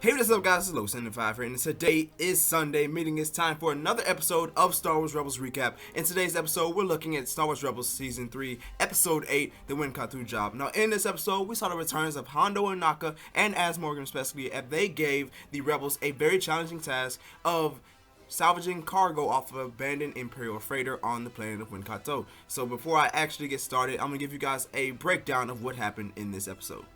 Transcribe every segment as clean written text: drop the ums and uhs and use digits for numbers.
Hey, what's up guys, it's Low75 here, and today is Sunday, meaning it's time for another episode of Star Wars Rebels Recap. In today's episode, we're looking at Star Wars Rebels Season 3, Episode 8, The Wynkathu Job. Now, in this episode, we saw the returns of Hondo Onaka and Az Morgan respectively, as they gave the Rebels a very challenging task of salvaging cargo off of an abandoned Imperial freighter on the planet of Wynkathu. So before I actually get started, I'm going to give you guys a breakdown of what happened in this episode.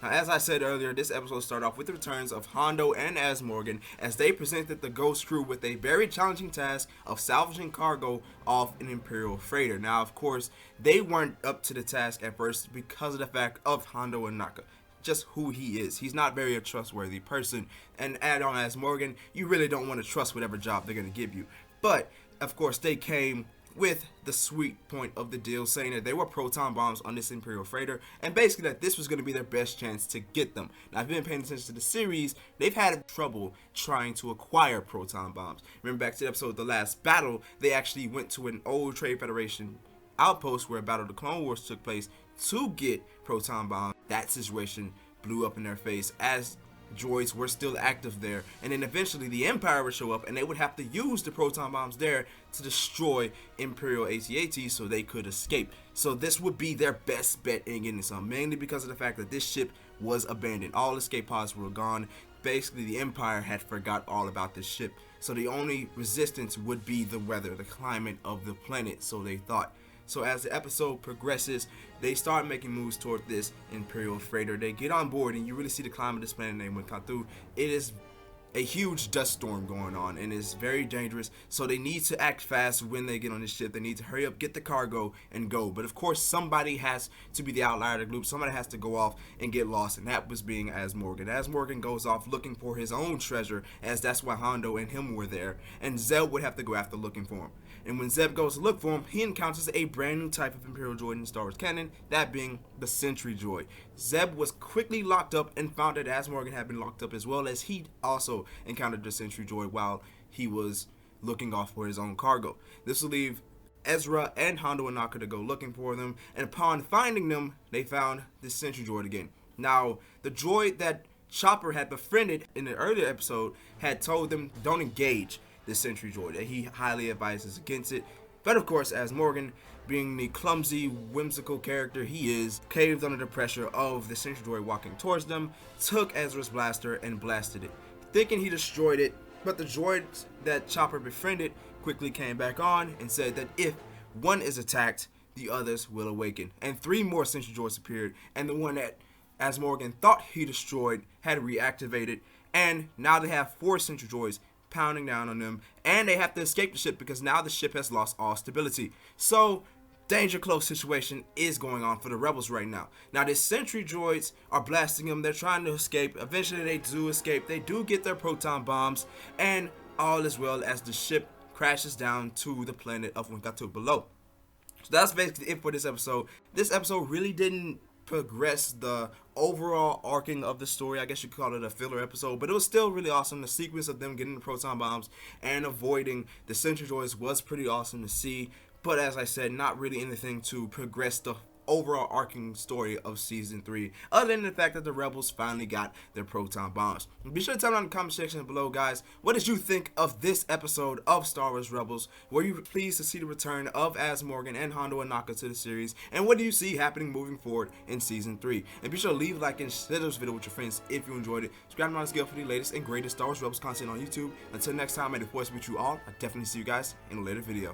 Now, as I said earlier, this episode started off with the returns of Hondo and Az Morgan as they presented the Ghost crew with a very challenging task of salvaging cargo off an Imperial freighter. Now, of course, they weren't up to the task at first because of the fact of Hondo Onaka. Just who he is. He's not very a trustworthy person. And add on Az Morgan, you really don't want to trust whatever job they're going to give you. But, of course, they came with the sweet point of the deal, saying that they were proton bombs on this Imperial freighter, and basically that this was going to be their best chance to get them. Now, if you've been paying attention to the series, they've had trouble trying to acquire proton bombs. Remember back to the episode The Last Battle, they actually went to an old Trade Federation outpost where Battle of the Clone Wars took place to get proton bombs. That situation blew up in their face as droids were still active there, and then eventually the Empire would show up and they would have to use the proton bombs there to destroy Imperial AT-AT so they could escape. So this would be their best bet in getting some, mainly because of the fact that this ship was abandoned. All escape pods were gone. Basically the Empire had forgot all about this ship, so the only resistance would be the weather, the climate of the planet, so they thought. So as the episode progresses, they start making moves toward this Imperial freighter. They get on board and you really see the climate of this planet named Wynkathu. It is a huge dust storm going on and it's very dangerous, so they need to act fast when they get on this ship. They need to hurry up, get the cargo, and go. But of course, somebody has to be the outlier of the group. Somebody has to go off and get lost, and that was being Az Morgan. Az Morgan goes off looking for his own treasure, as that's why Hondo and him were there, and Zeb would have to go after looking for him. And when Zeb goes to look for him, he encounters a brand new type of Imperial droid in Star Wars canon, that being the Sentry Droid. Zeb was quickly locked up and found that Az Morgan had been locked up as well, as he also encountered the Sentry Droid while he was looking off for his own cargo. This will leave Ezra and Hondo Onaka to go looking for them, and upon finding them, they found the Sentry Droid again. Now, the droid that Chopper had befriended in the earlier episode had told them don't engage the Sentry Droid, that he highly advises against it. But of course, Az Morgan, being the clumsy, whimsical character he is, caved under the pressure of the Sentry Droid walking towards them, took Ezra's blaster and blasted it, thinking he destroyed it. But the droids that Chopper befriended quickly came back on and said that if one is attacked, the others will awaken. And 3 more Sentry Droids appeared, and the one that Az Morgan thought he destroyed had reactivated, and now they have 4 Sentry Droids pounding down on them, and they have to escape the ship because now the ship has lost all stability. So danger close situation is going on for the rebels right now. Now the Sentry Droids are blasting them. They're trying to escape. Eventually they do escape. They do get their proton bombs, and all is well as the ship crashes down to the planet of Wynkathu below. So that's basically it for this episode. This episode really didn't progress the overall arcing of the story. I guess you could call it a filler episode, but it was still really awesome. The sequence of them getting the proton bombs and avoiding the Sentry Droids was pretty awesome to see, but as I said, not really anything to progress the overall arcing story of Season 3, other than the fact that the rebels finally got their proton bombs. Be sure to tell me in the comment section below, guys, what did you think of this episode of Star Wars Rebels? Were you pleased to see the return of Az Morgan and Hondo Onaka to the series? And what do you see happening moving forward in Season 3? And be sure to leave a like and share this video with your friends if you enjoyed it. Subscribe to my channel for the latest and greatest Star Wars Rebels content on YouTube. Until next time, may the force be with you all. I'll definitely see you guys in a later video.